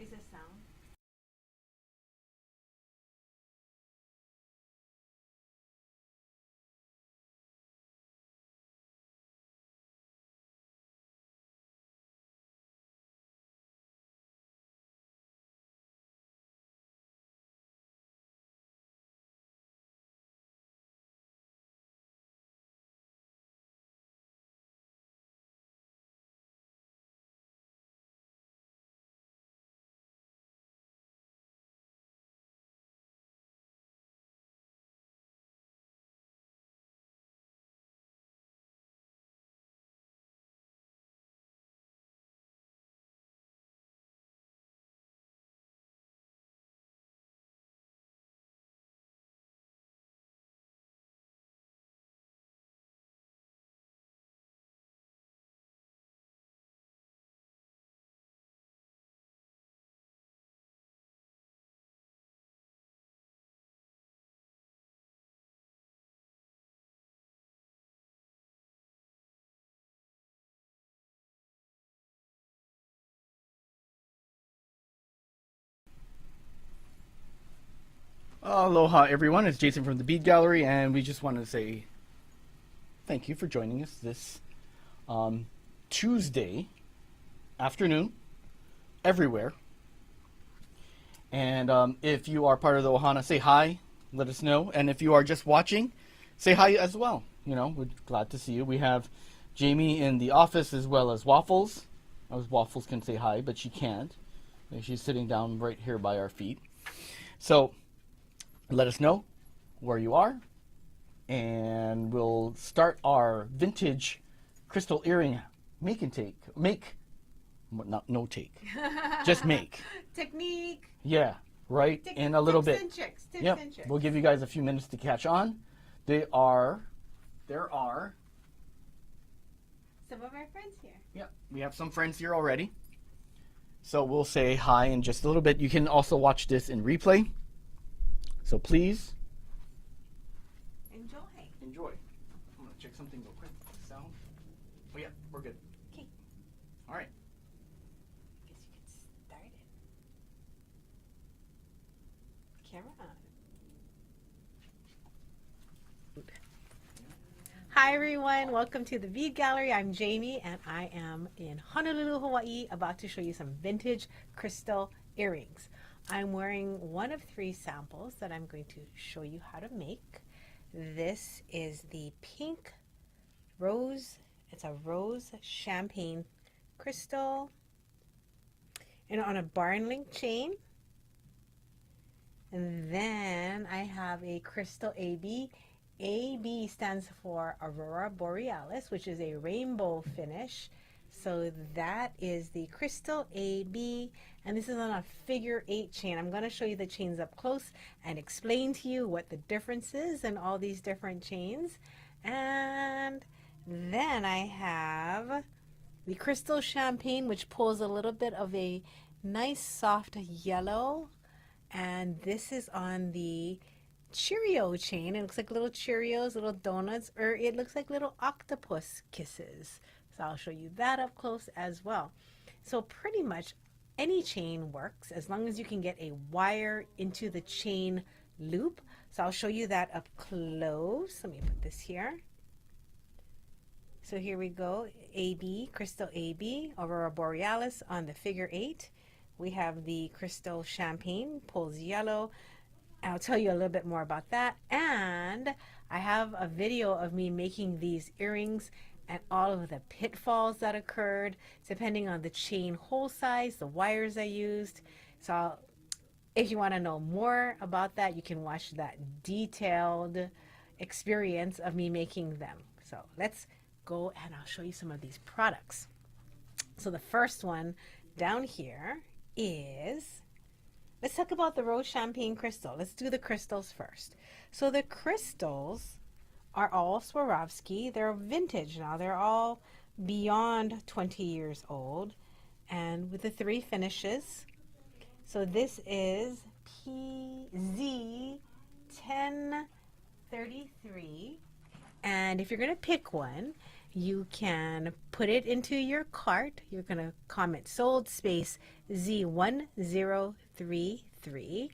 Is it sound? Aloha, everyone. It's Jason from the Bead Gallery, and we just wanted to say thank you for joining us this Tuesday afternoon everywhere. And if you are part of the Ohana, say hi, let us know. And if you are just watching, say hi as well. You know, we're glad to see you. We have Jamie in the office as well as Waffles. Waffles can say hi, but she can't. She's sitting down right here by our feet. So let us know where you are, and we'll start our vintage crystal earring make and take. Not no take. Just make. Technique. Yeah, right. In a little tips bit. And tricks. Tips Yep. and tricks. We'll give you guys a few minutes to catch on. There are Some of our friends here. Yep, we have some friends here already. So we'll say hi in just a little bit. You can also watch this in replay. So please Enjoy. enjoy. I'm gonna check something real quick. Sound. Oh yeah, we're good. Okay. All right. Guess you can start it. Camera on. Hi everyone, welcome to the Bead Gallery. I'm Jamie and I am in Honolulu, Hawaii, about to show you some vintage crystal earrings. I'm wearing one of 3 samples that I'm going to show you how to make. This is the pink rose. It's a rose champagne crystal and on a barn link chain. And then I have a crystal AB. AB stands for Aurora Borealis, which is a rainbow finish. So that is the crystal AB, and this is on a figure 8 chain. I'm going to show you the chains up close and explain to you what the difference is in all these different chains. And then I have the crystal champagne, which pulls a little bit of a nice soft yellow, and this is on the Cheerio chain. It looks like little Cheerios, little donuts, or it looks like little octopus kisses. So I'll show you that up close as well. So pretty much any chain works as long as you can get a wire into the chain loop. So I'll show you that up close. Let me put this here. So here we go. AB, crystal AB, Aurora Borealis on the figure 8. We have the crystal champagne, pulls yellow. I'll tell you a little bit more about that. And I have a video of me making these earrings and all of the pitfalls that occurred depending on the chain hole size, the wires I used. So if you want to know more about that, you can watch that detailed experience of me making them. So let's go and I'll show you some of these products. So the first one down here is, let's talk about the rose champagne crystal. Let's do the crystals first. So the crystals are all Swarovski. They're vintage now. They're all beyond 20 years old, and with the 3 finishes. So this is PZ1033, and if you're going to pick one, you can put it into your cart. You're going to comment sold space Z1033.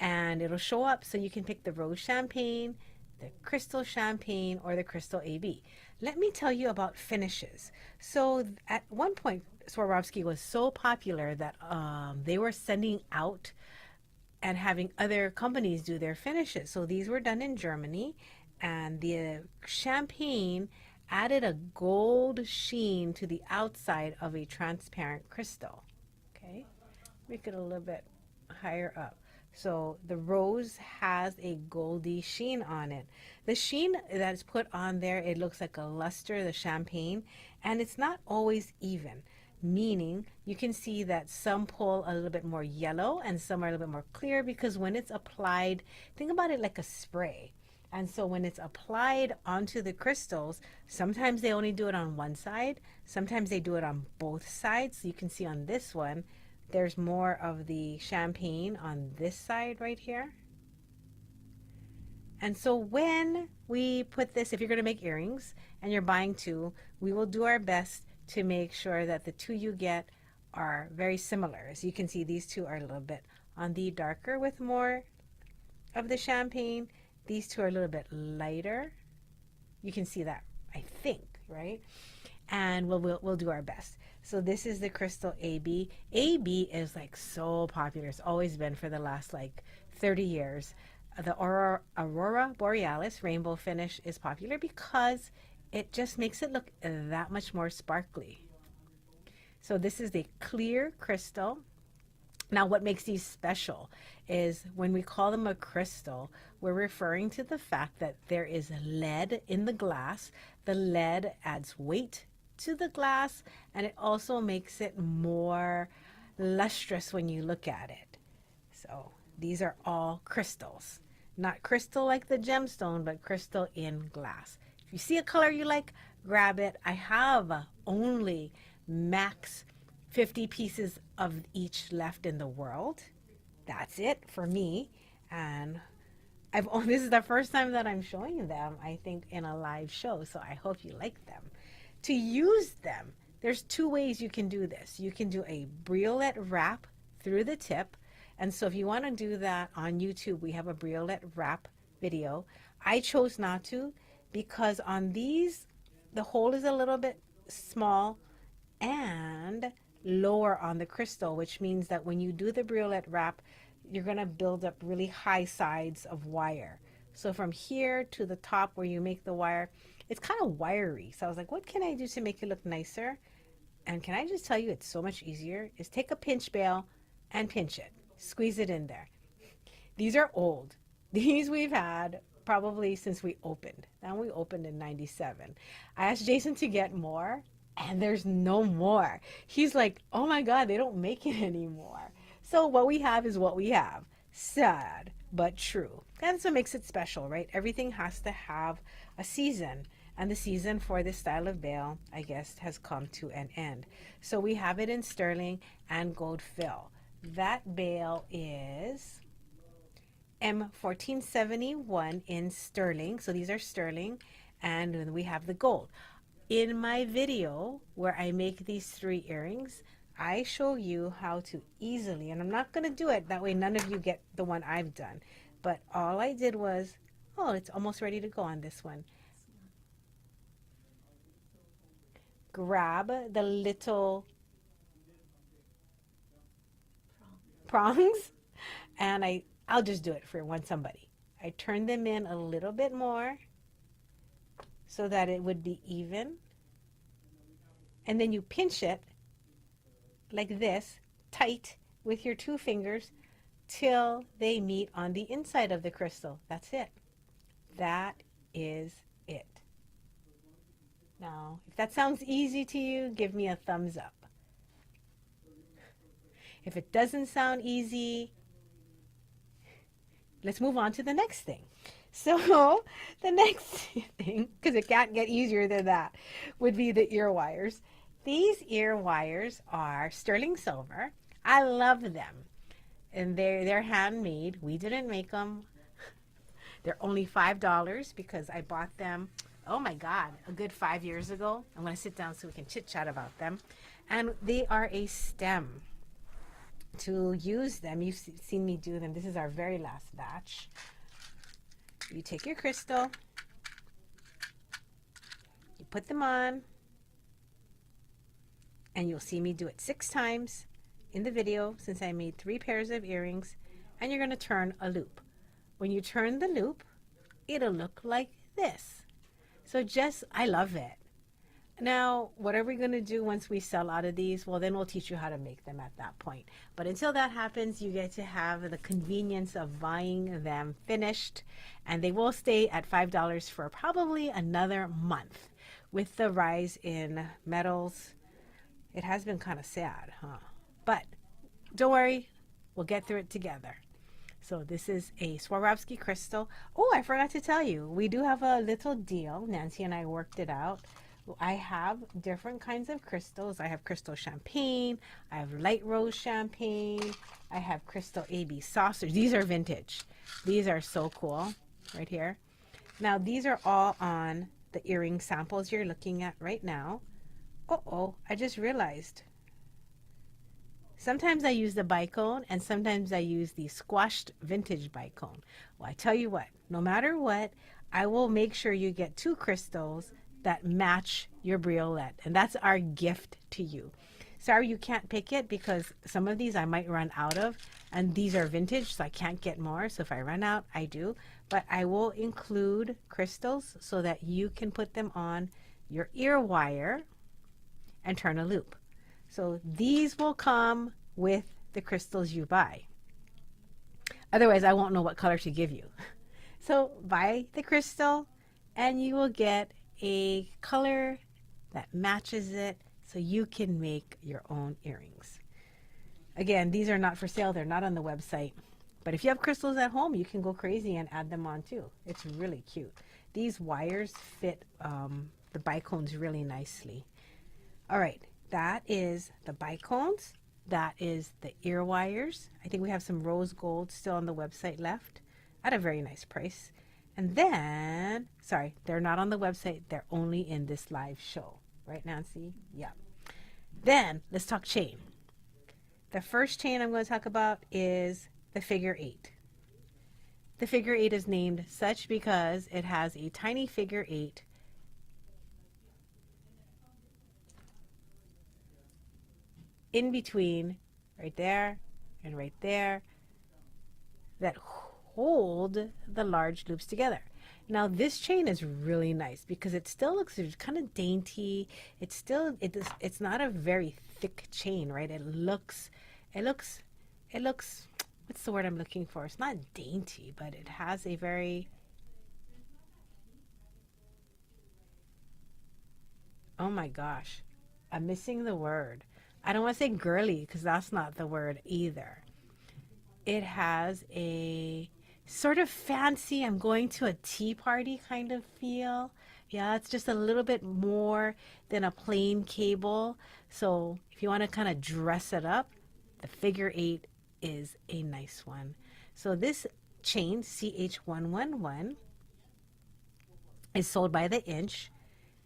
And it'll show up so you can pick the rose champagne, the crystal champagne, or the crystal AB. Let me tell you about finishes. So at one point, Swarovski was so popular that they were sending out and having other companies do their finishes. So these were done in Germany, and the champagne added a gold sheen to the outside of a transparent crystal. Okay, make it a little bit higher up. So the rose has a goldy sheen on it. The sheen that is put on there, it looks like a luster, the champagne, and it's not always even, meaning you can see that some pull a little bit more yellow and some are a little bit more clear, because when it's applied, think about it like a spray. And so when it's applied onto the crystals, sometimes they only do it on one side, sometimes they do it on both sides. So you can see on this one, there's more of the champagne on this side right here. And so when we put this, if you're going to make earrings and you're buying two, we will do our best to make sure that the two you get are very similar. As you can see, these two are a little bit on the darker with more of the champagne. These two are a little bit lighter. You can see that, I think, right? And we'll do our best. So this is the crystal AB. AB is like so popular. It's always been for the last like 30 years. The Aurora Borealis rainbow finish is popular because it just makes it look that much more sparkly. So this is the clear crystal. Now what makes these special is when we call them a crystal, we're referring to the fact that there is lead in the glass. The lead adds weight to the glass, and it also makes it more lustrous when you look at it. So these are all crystals. Not crystal like the gemstone, but crystal in glass. If you see a color you like, grab it. I have only max 50 pieces of each left in the world. That's it for me. And this is the first time that I'm showing them, I think, in a live show, so I hope you like them. To use them, there's two ways you can do this. You can do a briolette wrap through the tip. And so if you want to do that on YouTube, we have a briolette wrap video. I chose not to because on these, the hole is a little bit small and lower on the crystal, which means that when you do the briolette wrap, you're going to build up really high sides of wire. So from here to the top where you make the wire, it's kind of wiry. So I was like, what can I do to make it look nicer? And can I just tell you, it's so much easier, is take a pinch bail and pinch it. Squeeze it in there. These are old. These we've had probably since we opened. Now we opened in 97. I asked Jason to get more, and there's no more. He's like, oh my God, they don't make it anymore. So what we have is what we have. Sad, but true. That's what makes it special, right? Everything has to have a season. And the season for this style of bail, I guess, has come to an end. So we have it in sterling and gold fill. That bail is M1471 in sterling. So these are sterling. And then we have the gold. In my video where I make these 3 earrings, I show you how to easily, and I'm not going to do it, that way none of you get the one I've done. But all I did was, oh, it's almost ready to go on this one. Grab the little prongs, and I'll just do it for somebody. I turn them in a little bit more so that it would be even. And then you pinch it like this, tight with your 2 fingers till they meet on the inside of the crystal. That's it. That is it. Now, if that sounds easy to you, give me a thumbs up. If it doesn't sound easy, let's move on to the next thing. So the next thing, because it can't get easier than that, would be the ear wires. These ear wires are sterling silver. I love them. And they're handmade. We didn't make them. They're only $5 because I bought them, oh my God, a good 5 years ago. I'm going to sit down so we can chit chat about them. And they are a stem. To use them, you've seen me do them. This is our very last batch. You take your crystal, you put them on, and you'll see me do it 6 times in the video since I made 3 pairs of earrings, and you're going to turn a loop. When you turn the loop, it'll look like this. So I love it. Now, what are we going to do once we sell out of these? Well, then we'll teach you how to make them at that point. But until that happens, you get to have the convenience of buying them finished, and they will stay at $5 for probably another month. With the rise in metals, it has been kind of sad, huh? But don't worry, we'll get through it together. So this is a Swarovski crystal. Oh, I forgot to tell you, we do have a little deal. Nancy and I worked it out. I have different kinds of crystals. I have crystal champagne. I have light rose champagne. I have crystal AB saucers. These are vintage. These are so cool right here. Now, these are all on the earring samples you're looking at right now. Uh-oh, I just realized. Sometimes I use the bicone, and sometimes I use the squashed vintage bicone. Well, I tell you what, no matter what, I will make sure you get 2 crystals that match your briolette, and that's our gift to you. Sorry you can't pick it because some of these I might run out of, and these are vintage, so I can't get more. So if I run out, I do. But I will include crystals so that you can put them on your ear wire and turn a loop. So these will come with the crystals you buy. Otherwise, I won't know what color to give you. So buy the crystal and you will get a color that matches it so you can make your own earrings. Again, these are not for sale. They're not on the website. But if you have crystals at home, you can go crazy and add them on too. It's really cute. These wires fit the bicones really nicely. All right, that is the bicones. That is the ear wires. I think we have some rose gold still on the website left at a very nice price. And then, sorry, they're not on the website. They're only in this live show. Right, Nancy? Yeah. Then, let's talk chain. The first chain I'm going to talk about is the figure 8. The figure 8 is named such because it has a tiny figure 8 in between, right there and right there, that hold the large loops together. Now this chain is really nice because it still looks kind of dainty. It's not a very thick chain, right? It looks, what's the word I'm looking for? It's not dainty, but it has a very, oh my gosh, I'm missing the word. I don't want to say girly because that's not the word either. It has a sort of fancy, I'm going to a tea party kind of feel. Yeah, it's just a little bit more than a plain cable. So if you want to kind of dress it up, the figure 8 is a nice one. So this chain, CH111, is sold by the inch.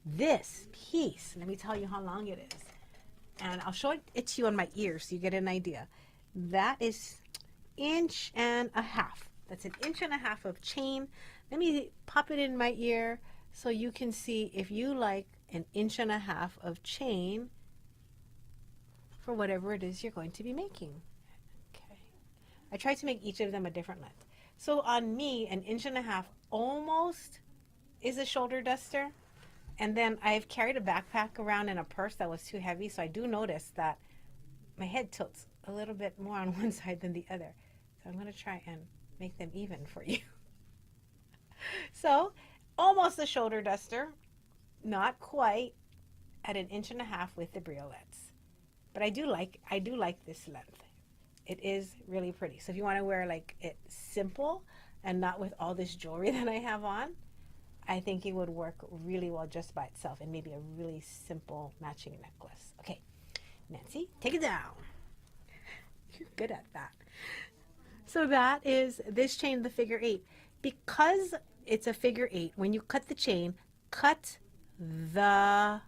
This piece, let me tell you how long it is. And I'll show it to you on my ear so you get an idea. That is 1.5 inches. That's 1.5 inches of chain. Let me pop it in my ear so you can see if you like 1.5 inches of chain for whatever it is you're going to be making. Okay. I tried to make each of them a different length. So on me, 1.5 inches almost is a shoulder duster. And then I've carried a backpack around in a purse that was too heavy, so I do notice that my head tilts a little bit more on one side than the other. So I'm going to try and make them even for you. So almost a shoulder duster, not quite at 1.5 inches with the briolettes. But I do like this length. It is really pretty. So if you want to wear like it simple and not with all this jewelry that I have on, I think it would work really well just by itself and maybe a really simple matching necklace. Okay, Nancy, take it down. You're good at that. So that is this chain, the figure 8. Because it's a figure 8, when you cut the chain, cut the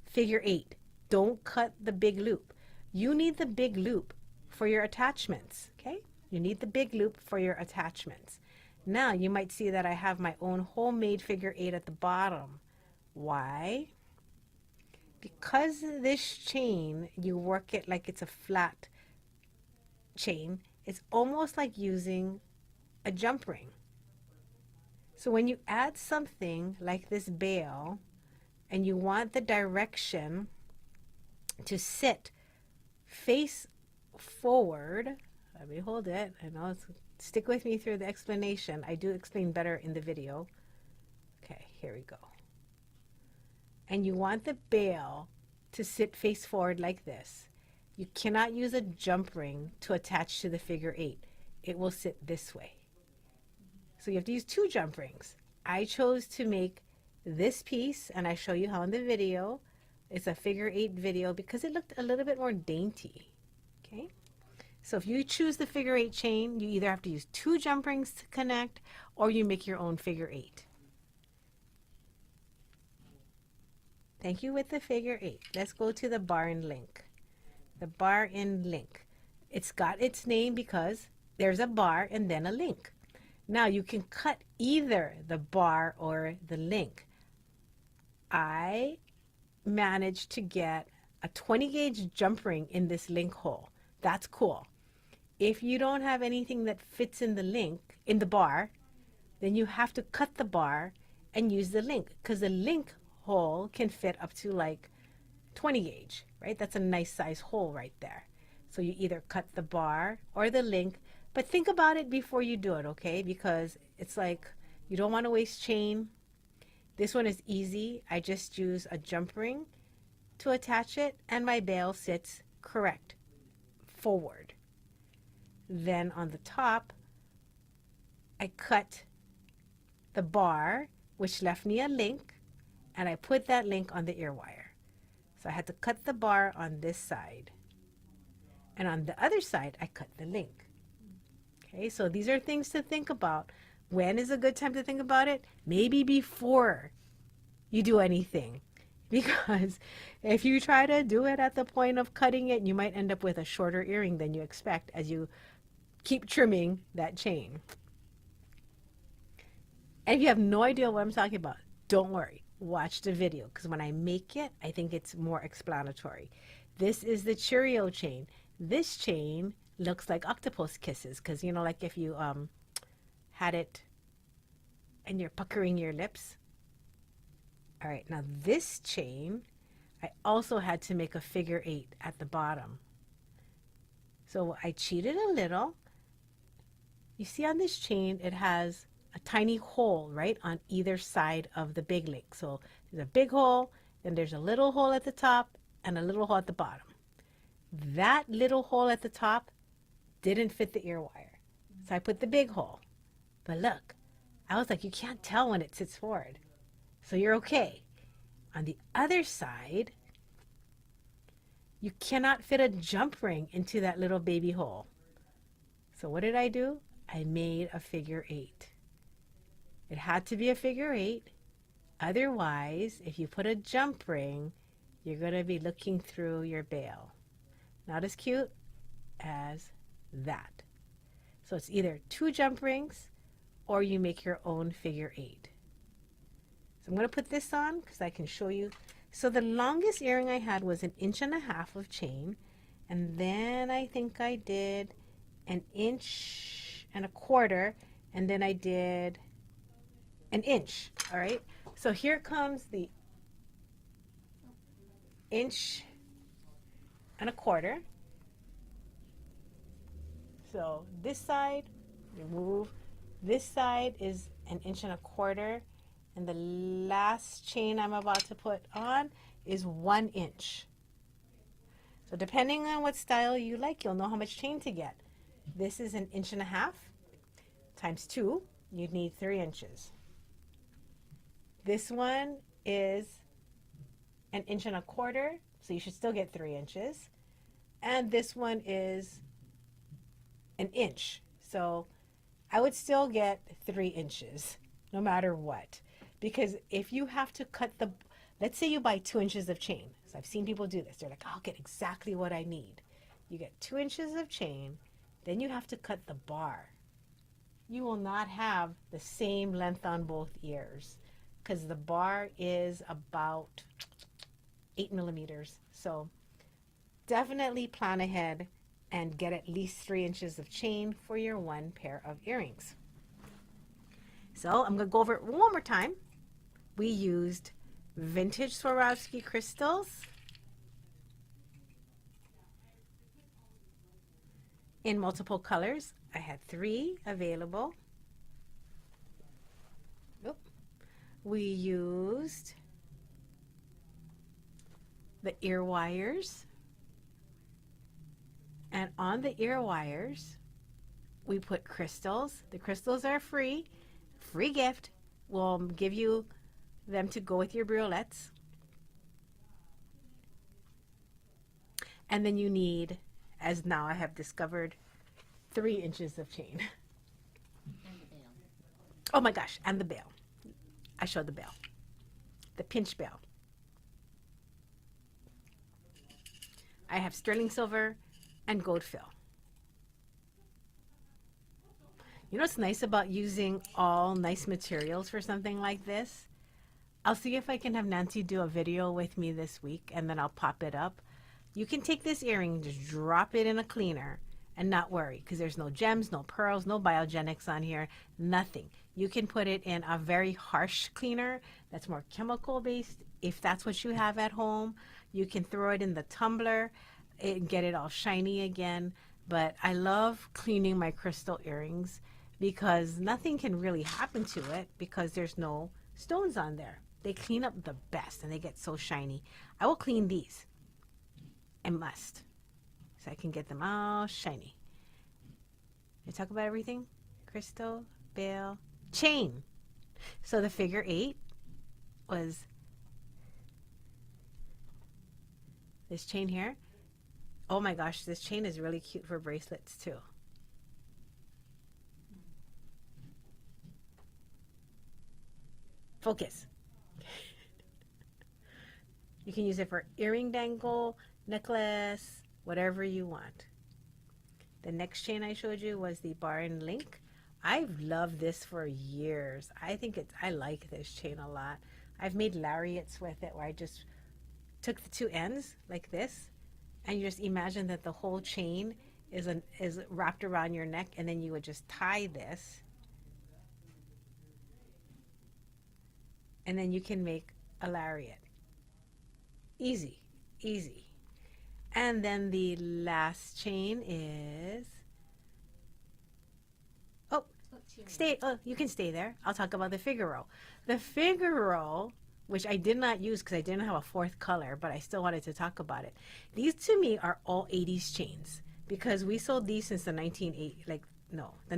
figure 8. don't cut the big loop. You need the big loop for your attachments, okay? You need the big loop for your attachments. Now you might see that I have my own homemade figure 8 at the bottom. Why? Because this chain, you work it like it's a flat chain, it's almost like using a jump ring. So when you add something like this bail and you want the direction to sit face forward, let me hold it. I know it's, stick with me through the explanation. I do explain better in the video. Okay, here we go. And you want the bail to sit face forward like this. You cannot use a jump ring to attach to the figure 8. It will sit this way. So you have to use 2 jump rings. I chose to make this piece, and I show you how in the video. It's a figure 8 video because it looked a little bit more dainty. Okay? So if you choose the figure 8 chain, you either have to use 2 jump rings to connect or you make your own figure 8. Thank you with the figure 8. Let's go to the bar and link. The bar and link. It's got its name because there's a bar and then a link. Now you can cut either the bar or the link. I managed to get a 20 gauge jump ring in this link hole. That's cool. If you don't have anything that fits in the link, in the bar, then you have to cut the bar and use the link because the link hole can fit up to like 20 gauge, right? That's a nice size hole right there. So you either cut the bar or the link, but think about it before you do it, okay? Because it's like you don't want to waste chain. This one is easy. I just use a jump ring to attach it and my bail sits correct forward. Then on the top, I cut the bar, which left me a link, and I put that link on the ear wire. So I had to cut the bar on this side. And on the other side, I cut the link. Okay, so these are things to think about. When is a good time to think about it? Maybe before you do anything. Because if you try to do it at the point of cutting it, you might end up with a shorter earring than you expect as you keep trimming that chain. And if you have no idea what I'm talking about, don't worry. Watch the video because when I make it, I think it's more explanatory. This is the Cheerio chain. This chain looks like octopus kisses because, you know, like if you had it and you're puckering your lips. All right, now this chain, I also had to make a figure 8 at the bottom. So I cheated a little. You see on this chain, it has a tiny hole right on either side of the big link. So there's a big hole, then there's a little hole at the top and a little hole at the bottom. That little hole at the top didn't fit the ear wire. So I put the big hole. But look, I was like, you can't tell when it sits forward. So you're okay. On the other side, you cannot fit a jump ring into that little baby hole. So what did I do? I made a figure 8. It had to be a figure 8. Otherwise, if you put a jump ring, you're going to be looking through your bail. Not as cute as that. So it's either 2 jump rings or you make your own figure 8. So I'm going to put this on because I can show you. So the longest earring I had was 1.5 inches of chain. And then I think I did 1.25 inches. And then I did 1 inch. All right. So here comes the 1.25 inches. So this side, remove. This side is 1.25 inches. And the last chain I'm about to put on is 1 inch. So depending on what style you like, you'll know how much chain to get. This is 1.5 inches times 2. You'd need 3 inches. This one is 1.25 inches, so you should still get 3 inches. And this one is 1 inch. So I would still get 3 inches no matter what. Because if you have to cut the, let's say you buy 2 inches of chain. So So I've seen people do this. They're like, I'll get exactly what I need. You get 2 inches of chain, then you have to cut the bar. You will not have the same length on both ears because the bar is about 8 millimeters. So definitely plan ahead and get at least 3 inches of chain for your 1 pair of earrings. So I'm going to go over it one more time. We used vintage Swarovski crystals in multiple colors. I had 3 available. Oop. We used the ear wires. And on the ear wires, we put crystals. The crystals are free gift. We'll give you them to go with your briolettes. And then you need, as now I have discovered, 3 inches of chain. And the bail. Oh my gosh, and the bail. I showed the bail. The pinch bail. I have sterling silver and gold fill. You know what's nice about using all nice materials for something like this? I'll see if I can have Nancy do a video with me this week, and then I'll pop it up. You can take this earring, just drop it in a cleaner and not worry, because there's no gems, no pearls, no biogenics on here, nothing. You can put it in a very harsh cleaner that's more chemical based. If that's what you have at home, you can throw it in the tumbler and get it all shiny again. But I love cleaning my crystal earrings because nothing can really happen to it because there's no stones on there. They clean up the best and they get so shiny. I will clean these. I must. So I can get them all shiny. I talk about everything? Crystal, bail, chain. So the figure 8 was this chain here. Oh my gosh, this chain is really cute for bracelets too. Focus. You can use it for earring dangle, necklace, whatever you want. The next chain I showed you was the bar and link. I've loved this for years. I like this chain a lot. I've made lariats with it where I just took the 2 ends like this, and you just imagine that the whole chain is wrapped around your neck, and then you would just tie this, and then you can make a lariat. Easy, easy. And then the last chain is, you can stay there. I'll talk about the Figaro. The Figaro, which I did not use because I didn't have a 4th color, but I still wanted to talk about it. These to me are all 80s chains because we sold these since the 90s. The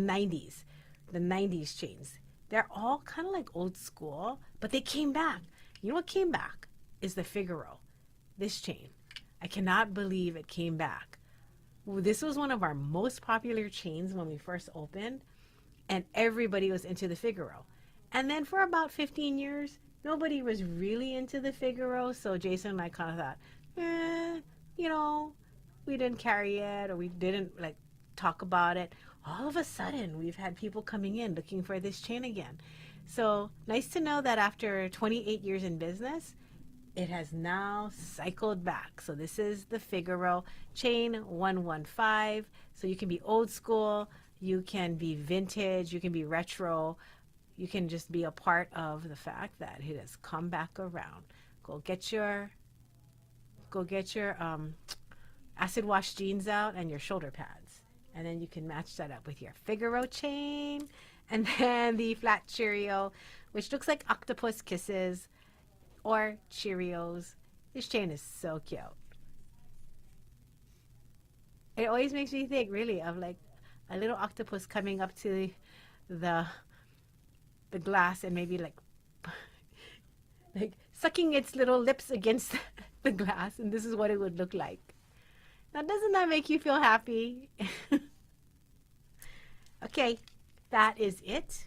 90s chains. They're all kind of like old school, but they came back. You know what came back is the Figaro, this chain. I cannot believe it came back. This was one of our most popular chains when we first opened, and everybody was into the Figaro. And then for about 15 years, nobody was really into the Figaro, so Jason and I kind of thought, we didn't carry it, or we didn't talk about it. All of a sudden, we've had people coming in looking for this chain again. So nice to know that after 28 years in business, it has now cycled back. So this is the Figaro chain 115. So you can be old school, you can be vintage, you can be retro, you can just be a part of the fact that it has come back around. Go get your acid wash jeans out and your shoulder pads, and then you can match that up with your Figaro chain, and then the flat Cheerio, which looks like octopus kisses or Cheerios. This chain is so cute. It always makes me think really of like a little octopus coming up to the glass and maybe like sucking its little lips against the glass, and this is what it would look like. Now, doesn't that make you feel happy? Okay, that is it.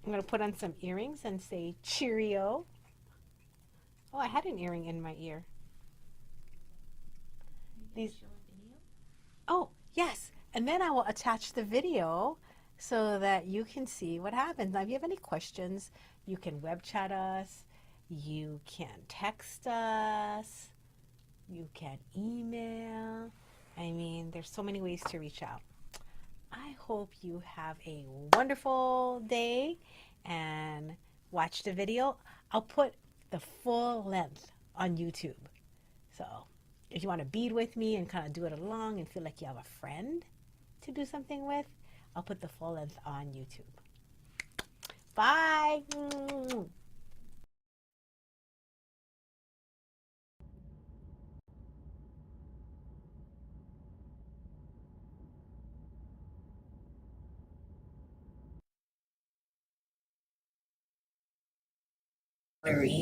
I'm going to put on some earrings and say Cheerio. Oh, I had an earring in my ear. These, Show a video? oh, yes. And then I will attach the video so that you can see what happens. Now, if you have any questions, you can web chat us, you can text us, you can email. I mean, there's so many ways to reach out. I hope you have a wonderful day and watch the video. I'll put the full length on YouTube. So if you want to bead with me and kind of do it along and feel like you have a friend to do something with, I'll put the full length on YouTube. Bye.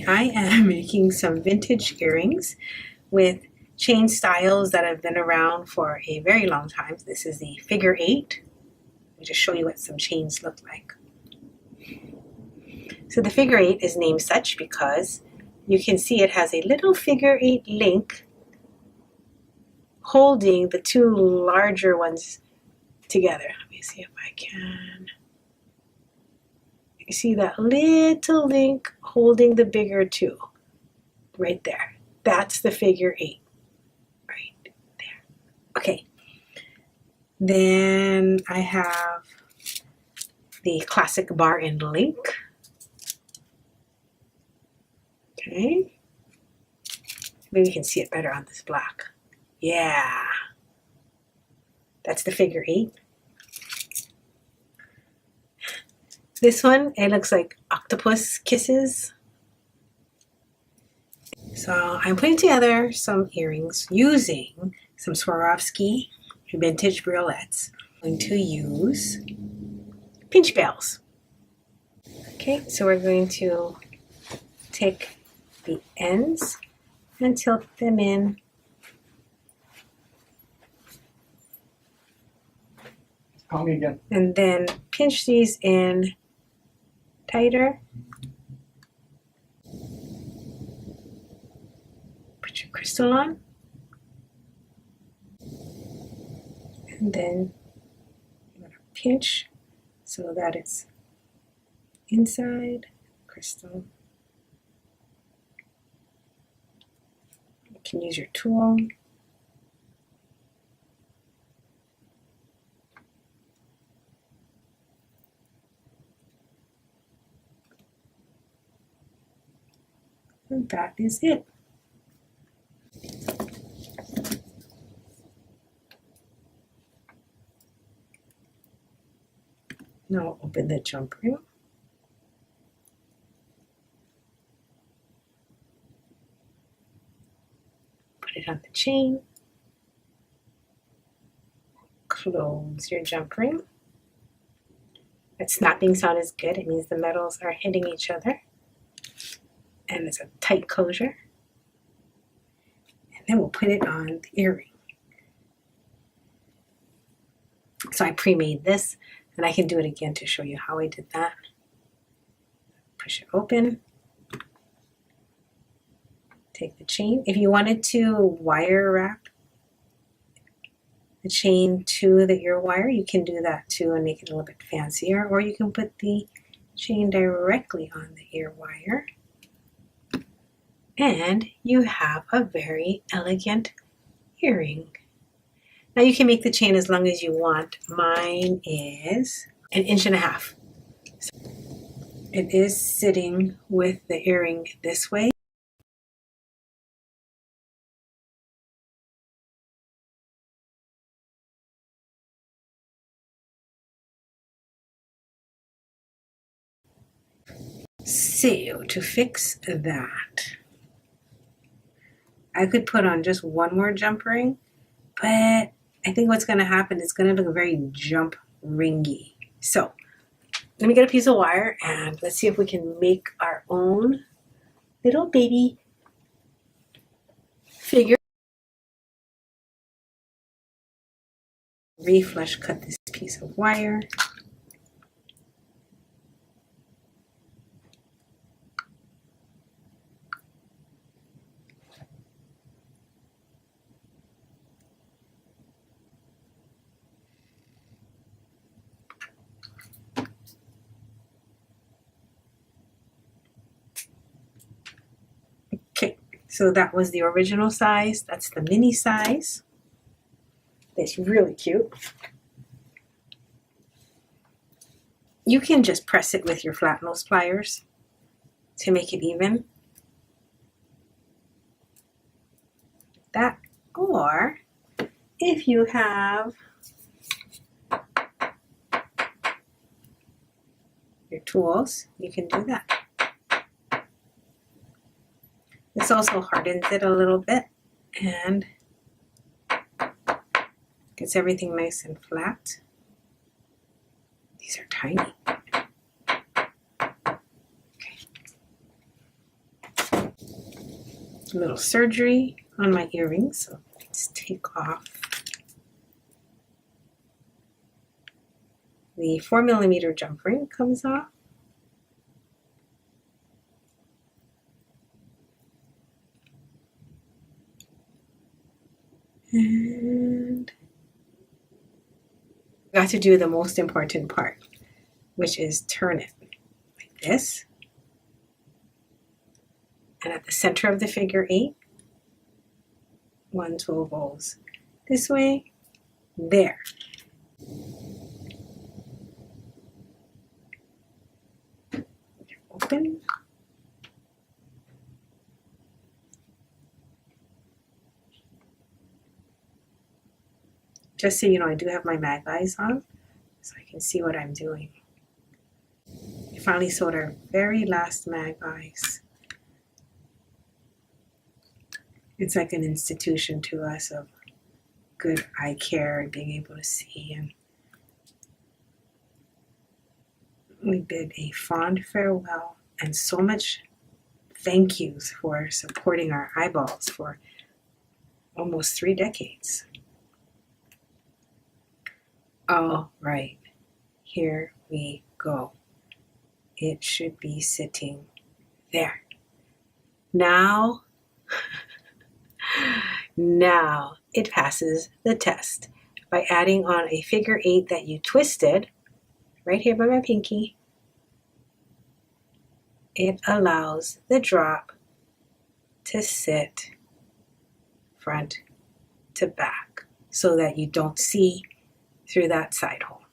I am making some vintage earrings with chain styles that have been around for a very long time. This is the figure 8. Let me just show you what some chains look like. So the figure 8 is named such because you can see it has a little figure 8 link holding the two larger ones together. Let me see if I can. You see that little link holding the bigger two right there. That's the figure 8 right there. Okay. Then I have the classic bar and link. Okay. Maybe you can see it better on this black. Yeah. That's the figure 8. This one, it looks like octopus kisses. So I'm putting together some earrings using some Swarovski vintage bralettes. I'm going to use pinch bells. Okay, so we're going to take the ends and tilt them in. Call me again. And then pinch these in tighter. Put your crystal on. And then I'm going to pinch so that it's inside crystal. You can use your tool. And that is it. Now open the jump ring. Put it on the chain. Close your jump ring. That snapping sound is good. It means the metals are hitting each other. And it's a tight closure. And then we'll put it on the earring. So I pre-made this, and I can do it again to show you how I did that. Push it open. Take the chain. If you wanted to wire wrap the chain to the ear wire, you can do that too and make it a little bit fancier. Or you can put the chain directly on the ear wire. And you have a very elegant earring. Now you can make the chain as long as you want. Mine is 1.5 inches. So it is sitting with the earring this way. So to fix that, I could put on just one more jump ring, but I think what's going to happen is going to look very jump ringy. So let me get a piece of wire and let's see if we can make our own little baby figure. Reflush cut this piece of wire. So that was the original size. That's the mini size. It's really cute. You can just press it with your flat nose pliers to make it even. Like that. Or if you have your tools, you can do that. This also hardens it a little bit and gets everything nice and flat. These are tiny. Okay. A little surgery on my earrings, so let's take off the 4mm jump ring comes off. And I got to do the most important part, which is turn it like this. And at the center of the figure 8, 1 tool goes this way, there. Open. Just so you know, I do have my mag eyes on, so I can see what I'm doing. I finally sewed our very last mag eyes. It's like an institution to us of good eye care and being able to see. And we bid a fond farewell and so much thank yous for supporting our eyeballs for almost 3 decades. All right, here we go. It should be sitting there. Now, now it passes the test by adding on a figure 8 that you twisted right here by my pinky. It allows the drop to sit front to back so that you don't see through that side hole.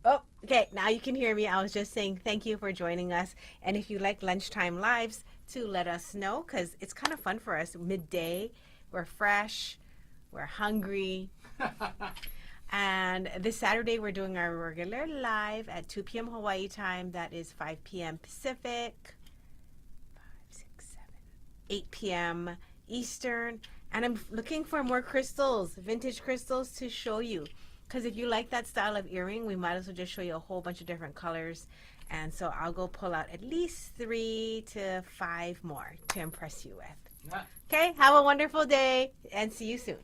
Oh, okay. Now you can hear me. I was just saying thank you for joining us. And if you like Lunchtime Lives, to let us know, because it's kind of fun for us. Midday, we're fresh, we're hungry. And this Saturday, we're doing our regular live at 2 p.m. Hawaii time. That is 5 p.m. Pacific, 5, 6, 7, 8 p.m. Eastern. And I'm looking for more crystals, vintage crystals to show you. Because if you like that style of earring, we might as well just show you a whole bunch of different colors. And so I'll go pull out at least 3 to 5 more to impress you with. Okay, have a wonderful day and see you soon.